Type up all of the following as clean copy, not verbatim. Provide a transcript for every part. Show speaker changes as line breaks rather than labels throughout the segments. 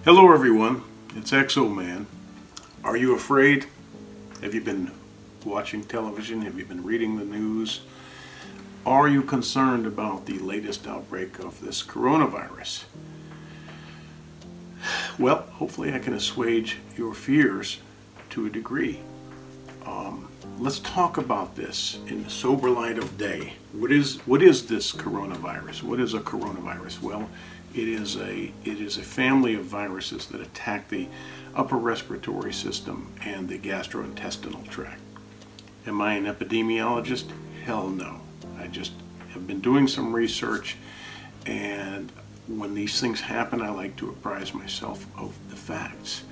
Hello everyone, it's Exo Man. Are you afraid? Have you been watching television? Have you been reading the news? Are you concerned about the latest outbreak of this coronavirus? Well, hopefully I can assuage your fears to a degree. Let's talk about this in the sober light of day. What is this coronavirus? What is a coronavirus? Well, it is a family of viruses that attack the upper respiratory system and the gastrointestinal tract. Am I an epidemiologist? Hell no. I just have been doing some research, and when these things happen, I like to apprise myself of the facts.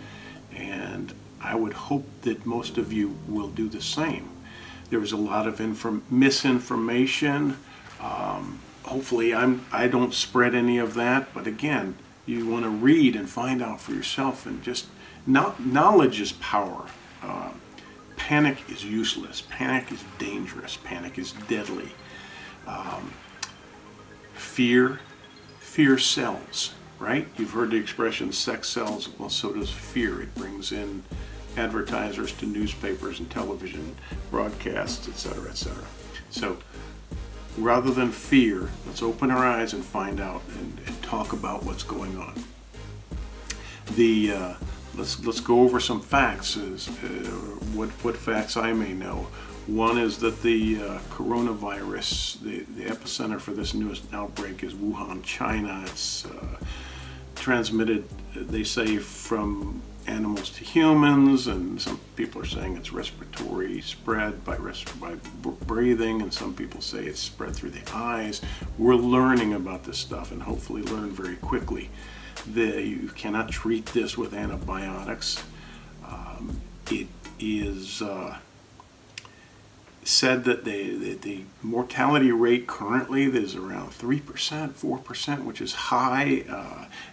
And I would hope that most of you will do the same. There's a lot of misinformation. Hopefully I don't spread any of that, but again, you want to read and find out for yourself, and just knowledge is power. Panic is useless. Panic is dangerous. Panic is deadly. Fear sells, right? You've heard the expression sex sells. Well, so does fear. It brings in advertisers to newspapers and television broadcasts, etc., etc. So rather than fear, let's open our eyes and find out and talk about what's going on. Let's go over some facts. What facts I may know. One is that the coronavirus, the epicenter for this newest outbreak is Wuhan, China. It's transmitted, they say, from animals to humans, and some people are saying it's respiratory spread by breathing, and some people say it's spread through the eyes. We're learning about this stuff, and hopefully learn very quickly. You cannot treat this with antibiotics. It is said that the mortality rate currently is around 3%, 4%, which is high,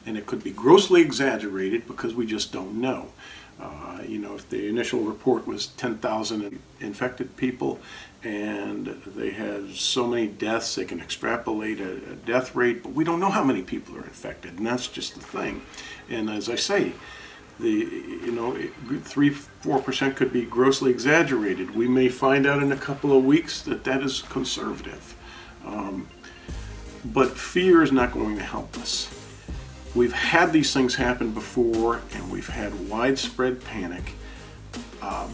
and it could be grossly exaggerated because we just don't know. If the initial report was 10,000 infected people and they had so many deaths, they can extrapolate a death rate, but we don't know how many people are infected, and that's just the thing. And as I say, 3-4% could be grossly exaggerated. We may find out in a couple of weeks that that is conservative. But fear is not going to help us. We've had these things happen before, and we've had widespread panic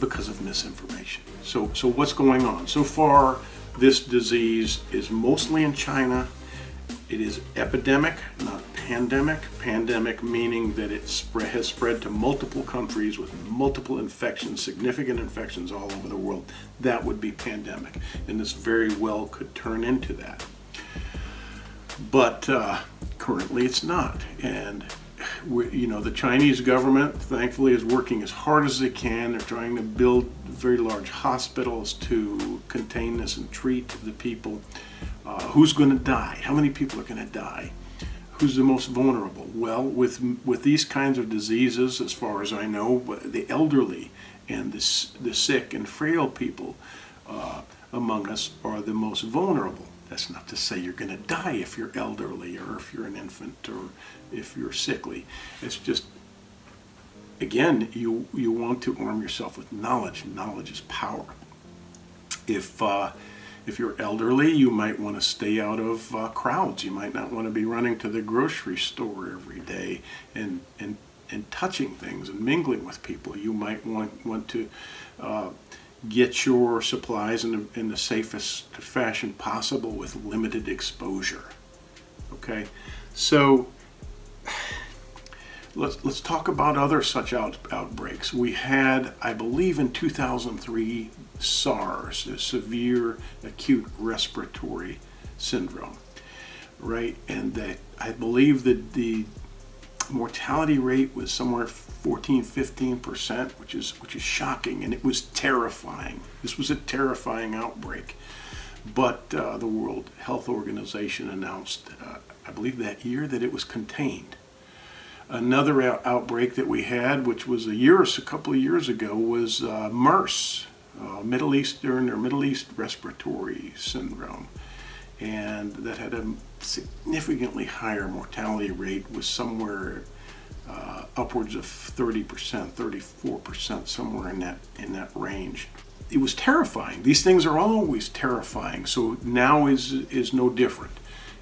because of misinformation. So what's going on? So far, this disease is mostly in China. It is epidemic, not pandemic. Pandemic meaning that it has spread to multiple countries with multiple infections, significant infections all over the world. That would be pandemic, and this very well could turn into that. But currently it's not, and the Chinese government, thankfully, is working as hard as they can. They're trying to build very large hospitals to contain this and treat the people. Who's going to die? How many people are going to die? Who's the most vulnerable? Well, with these kinds of diseases, as far as I know, the elderly and the sick and frail people among us are the most vulnerable. That's not to say you're going to die if you're elderly, or if you're an infant, or if you're sickly. It's just, again, you want to arm yourself with knowledge. Knowledge is power. If you're elderly, you might want to stay out of crowds. You might not want to be running to the grocery store every day and touching things and mingling with people. You might want to get your supplies in the safest fashion possible with limited exposure. Okay, so let's talk about other such outbreaks. We had, I believe, in 2003, SARS, a severe acute respiratory syndrome, right? And that I believe that the mortality rate was somewhere 14-15%, which is shocking, and it was terrifying. This was a terrifying outbreak. But the World Health Organization announced, I believe that year, that it was contained. Another outbreak that we had, which was a couple of years ago, was MERS, Middle East respiratory syndrome, and that had a significantly higher mortality rate, was somewhere upwards of 30%, 34%, somewhere in that range. It was terrifying. These things are always terrifying. So now is no different.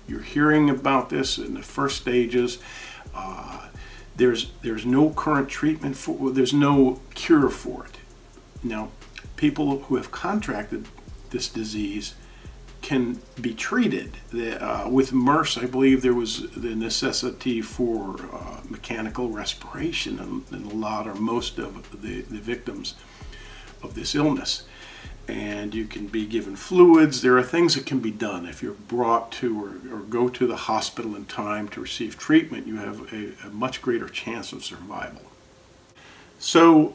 You're hearing about this in the first stages. There's no current treatment for. There's no cure for it. Now, people who have contracted this disease can be treated. With MERS, I believe there was the necessity for mechanical respiration in a lot or most of the victims of this illness. And you can be given fluids. There are things that can be done. If you're brought to or go to the hospital in time to receive treatment, you have a much greater chance of survival. So,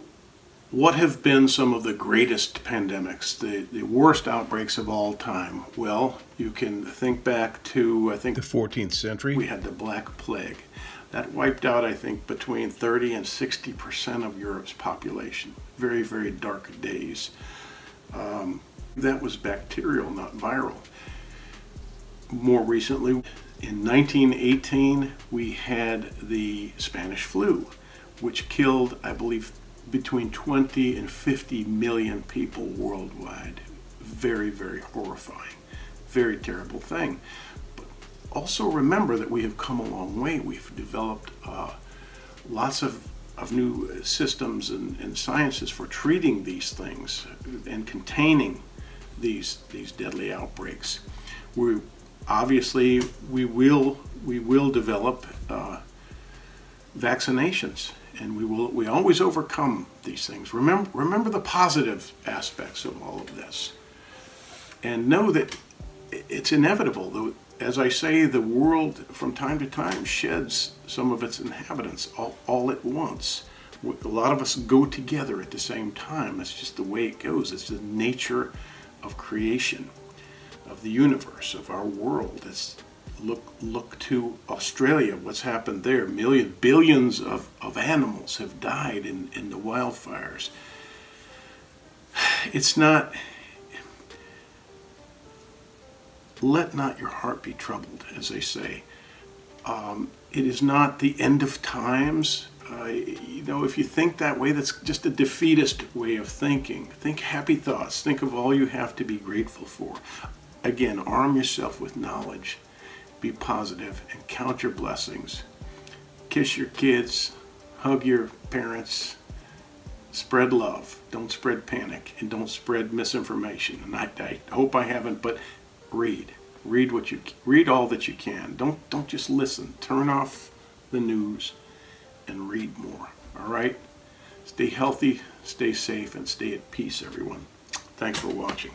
what have been some of the greatest pandemics, the worst outbreaks of all time? Well, you can think back to, I think, the 14th century. We had the Black Plague. That wiped out, I think, between 30 and 60% of Europe's population. Very, very dark days. That was bacterial, not viral. More recently, in 1918, we had the Spanish flu, which killed, I believe, between 20 and 50 million people worldwide. Very, very horrifying. Very terrible thing. But also remember that we have come a long way. We've developed lots of new systems and sciences for treating these things and containing these deadly outbreaks. We will develop vaccinations, and we always overcome these things. Remember the positive aspects of all of this, and know that it's inevitable. Though, as I say, the world from time to time sheds some of its inhabitants all at once. A lot of us go together at the same time. That's just the way it goes. It's the nature of creation, of the universe, of our world. It's look to Australia, what's happened there. Billions of animals have died in the wildfires. It's not, let not your heart be troubled, as they say. It is not the end of times. If you think that way, that's just a defeatist way of thinking. Think happy thoughts. Think of all you have to be grateful for. Again, arm yourself with knowledge. Be positive and count your blessings. Kiss your kids. Hug your parents. Spread love. Don't spread panic, and don't spread misinformation. And I hope I haven't, but read. Read all that you can. Don't just listen. Turn off the news and read more. All right? Stay healthy, stay safe, and stay at peace, everyone. Thanks for watching.